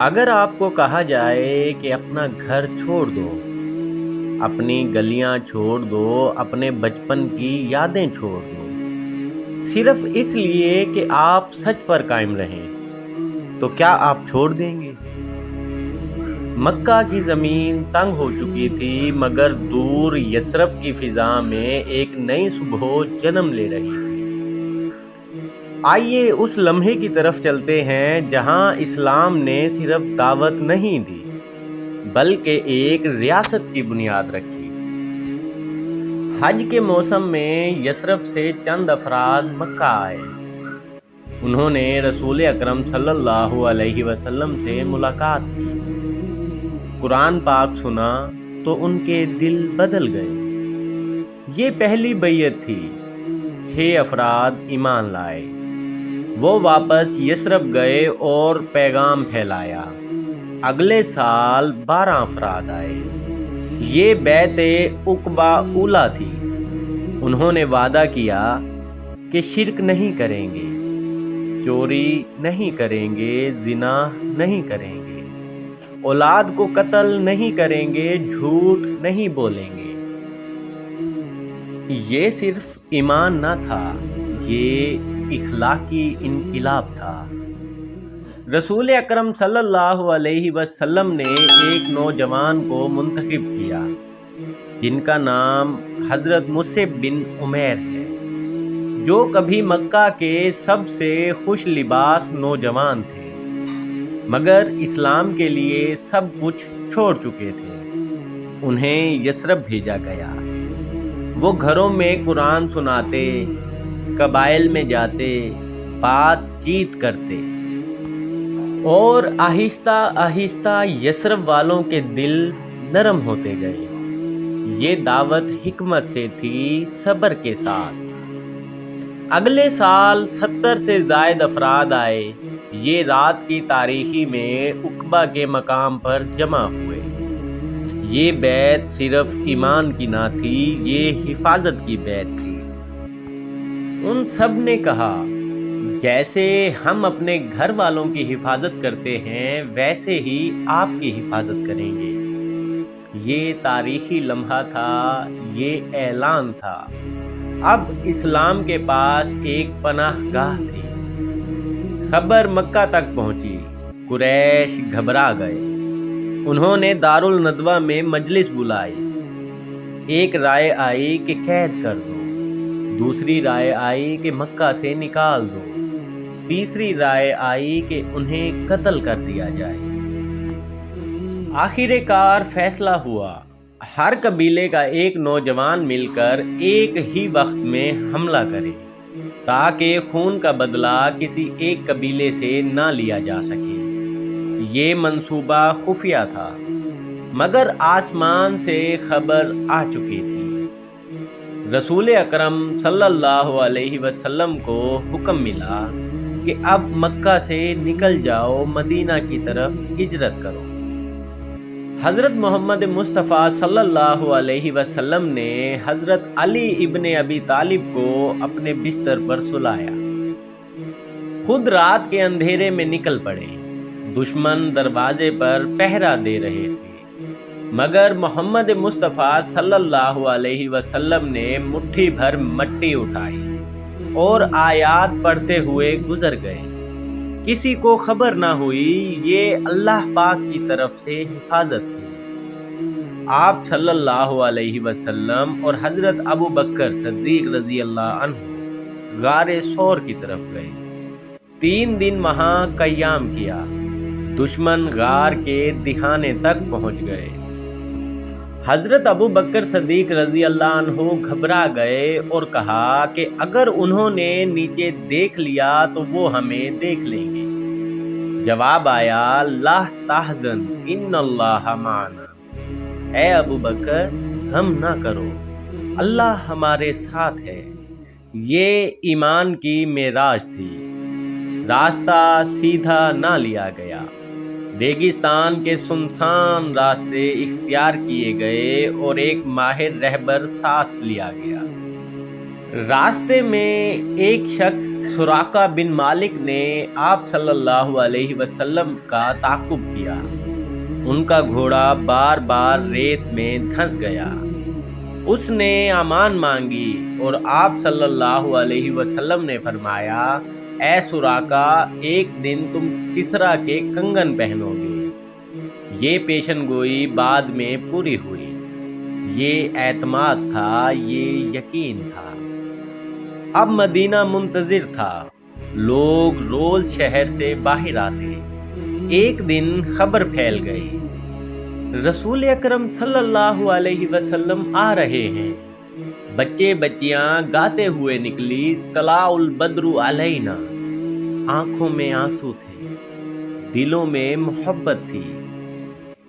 اگر آپ کو کہا جائے کہ اپنا گھر چھوڑ دو، اپنی گلیاں چھوڑ دو، اپنے بچپن کی یادیں چھوڑ دو، صرف اس لیے کہ آپ سچ پر قائم رہیں، تو کیا آپ چھوڑ دیں گے؟ مکہ کی زمین تنگ ہو چکی تھی، مگر دور یثرب کی فضا میں ایک نئی صبح جنم لے رہی تھی۔ آئیے اس لمحے کی طرف چلتے ہیں جہاں اسلام نے صرف دعوت نہیں دی بلکہ ایک ریاست کی بنیاد رکھی۔ حج کے موسم میں یثرب سے چند افراد مکہ آئے۔ انہوں نے رسول اکرم صلی اللہ علیہ وسلم سے ملاقات کی، قرآن پاک سنا تو ان کے دل بدل گئے۔ یہ پہلی بیعت تھی۔ 6 افراد ایمان لائے۔ وہ واپس یثرب گئے اور پیغام پھیلایا۔ اگلے سال 12 افراد آئے۔ یہ بیعت عقبہ اولیٰ تھی۔ انہوں نے وعدہ کیا کہ شرک نہیں کریں گے، چوری نہیں کریں گے، زنا نہیں کریں گے، اولاد کو قتل نہیں کریں گے، جھوٹ نہیں بولیں گے۔ یہ صرف ایمان نہ تھا، یہ اخلاقی انقلاب تھا۔ رسول اکرم صلی اللہ علیہ وسلم نے ایک نوجوان کو منتخب کیا جن کا نام حضرت مصعب بن عمیر ہے، جو کبھی مکہ کے سب سے خوش لباس نوجوان تھے، مگر اسلام کے لیے سب کچھ چھوڑ چکے تھے۔ انہیں یثرب بھیجا گیا۔ وہ گھروں میں قرآن سناتے، قبائل میں جاتے، بات چیت کرتے، اور آہستہ آہستہ یثرب والوں کے دل نرم ہوتے گئے۔ یہ دعوت حکمت سے تھی، صبر کے ساتھ۔ اگلے سال 70 سے زائد افراد آئے۔ یہ رات کی تاریکی میں عقبہ کے مقام پر جمع ہوئے۔ یہ بیعت صرف ایمان کی نہ تھی، یہ حفاظت کی بیعت تھی۔ ان سب نے کہا، جیسے ہم اپنے گھر والوں کی حفاظت کرتے ہیں ویسے ہی آپ کی حفاظت کریں گے۔ یہ تاریخی لمحہ تھا، یہ اعلان تھا۔ اب اسلام کے پاس ایک پناہ گاہ تھی۔ خبر مکہ تک پہنچی۔ قریش گھبرا گئے۔ انہوں نے دارالندوہ میں مجلس بلائی۔ ایک رائے آئی کہ قید کر دو، دوسری رائے آئی کہ مکہ سے نکال دو، تیسری رائے آئی کہ انہیں قتل کر دیا جائے۔ آخر کار فیصلہ ہوا، ہر قبیلے کا ایک نوجوان مل کر ایک ہی وقت میں حملہ کرے تاکہ خون کا بدلہ کسی ایک قبیلے سے نہ لیا جا سکے۔ یہ منصوبہ خفیہ تھا، مگر آسمان سے خبر آ چکی تھی۔ رسول اکرم صلی اللہ علیہ وسلم کو حکم ملا کہ اب مکہ سے نکل جاؤ، مدینہ کی طرف ہجرت کرو۔ حضرت محمد مصطفیٰ صلی اللہ علیہ وسلم نے حضرت علی ابن ابی طالب کو اپنے بستر پر سلایا۔ خود رات کے اندھیرے میں نکل پڑے۔ دشمن دروازے پر پہرا دے رہے تھے، مگر محمد مصطفیٰ صلی اللہ علیہ وسلم نے مٹھی بھر مٹی اٹھائی اور آیات پڑھتے ہوئے گزر گئے۔ کسی کو خبر نہ ہوئی، یہ اللہ پاک کی طرف سے حفاظت تھی۔ آپ صلی اللہ علیہ وسلم اور حضرت ابو بکر صدیق رضی اللہ عنہ غار ثور کی طرف گئے۔ 3 دن وہاں قیام کیا۔ دشمن غار کے دہانے تک پہنچ گئے۔ حضرت ابو بکر صدیق رضی اللہ عنہ گھبرا گئے اور کہا کہ اگر انہوں نے نیچے دیکھ لیا تو وہ ہمیں دیکھ لیں گے۔ جواب آیا، لا تحزن ان اللہ معنا، اے ابو بکر غم نہ کرو، اللہ ہمارے ساتھ ہے۔ یہ ایمان کی معراج تھی۔ راستہ سیدھا نہ لیا گیا، ریگستان کے سنسان راستے اختیار کیے گئے اور ایک ماہر رہبر ساتھ لیا گیا۔ راستے میں ایک شخص سراقہ بن مالک نے آپ صلی اللہ علیہ وسلم کا تعاقب کیا۔ ان کا گھوڑا بار بار ریت میں دھنس گیا۔ اس نے امان مانگی اور آپ صلی اللہ علیہ وسلم نے فرمایا، اے سراقہ، ایک دن تم کسریٰ کے کنگن پہنو گے۔ یہ پیشن گوئی بعد میں پوری ہوئی۔ یہ اعتماد تھا، یہ یقین تھا۔ اب مدینہ منتظر تھا۔ لوگ روز شہر سے باہر آتے۔ ایک دن خبر پھیل گئی، رسول اکرم صلی اللہ علیہ وسلم آ رہے ہیں۔ بچے بچیاں گاتے ہوئے نکلی، طلع البدر علینا۔ آنکھوں میں آنسو تھے، دلوں میں محبت تھی۔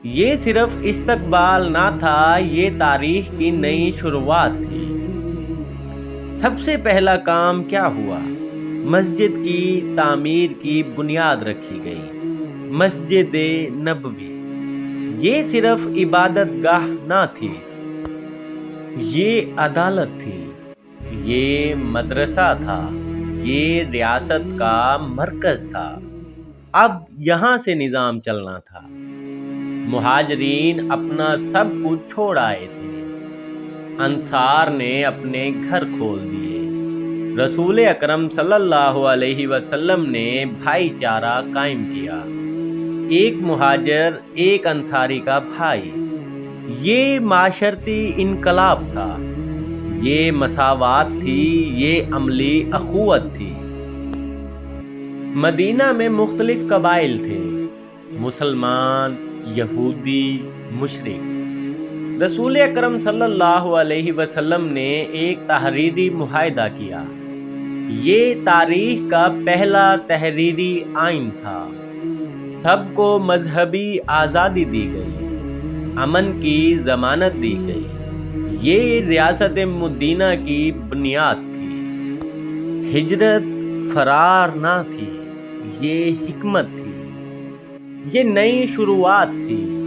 یہ صرف استقبال نہ تھا، یہ تاریخ کی نئی شروعات تھی۔ سب سے پہلا کام کیا ہوا؟ مسجد کی تعمیر کی بنیاد رکھی گئی۔ مسجد نبوی یہ صرف عبادت گاہ نہ تھی، یہ عدالت تھی، یہ مدرسہ تھا، یہ ریاست کا مرکز تھا۔ اب یہاں سے نظام چلنا تھا۔ مہاجرین اپنا سب کچھ چھوڑ آئے تھے۔ انصار نے اپنے گھر کھول دیے۔ رسول اکرم صلی اللہ علیہ وسلم نے بھائی چارہ قائم کیا۔ ایک مہاجر ایک انصاری کا بھائی۔ یہ معاشرتی انقلاب تھا، یہ مساوات تھی، یہ عملی اخوت تھی۔ مدینہ میں مختلف قبائل تھے، مسلمان، یہودی، مشرک۔ رسول اکرم صلی اللہ علیہ وسلم نے ایک تحریری معاہدہ کیا۔ یہ تاریخ کا پہلا تحریری آئین تھا۔ سب کو مذہبی آزادی دی گئی، امن کی ضمانت دی گئی۔ یہ ریاست مدینہ کی بنیاد تھی۔ ہجرت فرار نہ تھی، یہ حکمت تھی، یہ نئی شروعات تھی۔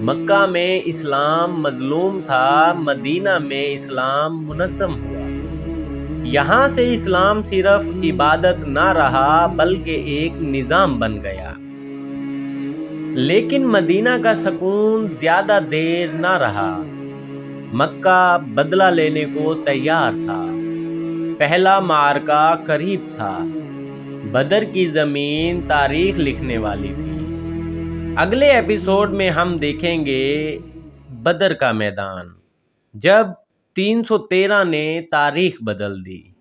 مکہ میں اسلام مظلوم تھا، مدینہ میں اسلام منظم ہوا۔ یہاں سے اسلام صرف عبادت نہ رہا بلکہ ایک نظام بن گیا۔ لیکن مدینہ کا سکون زیادہ دیر نہ رہا۔ مکہ بدلہ لینے کو تیار تھا۔ پہلا معرکہ قریب تھا۔ بدر کی زمین تاریخ لکھنے والی تھی۔ اگلے ایپیسوڈ میں ہم دیکھیں گے بدر کا میدان، جب 313 نے تاریخ بدل دی۔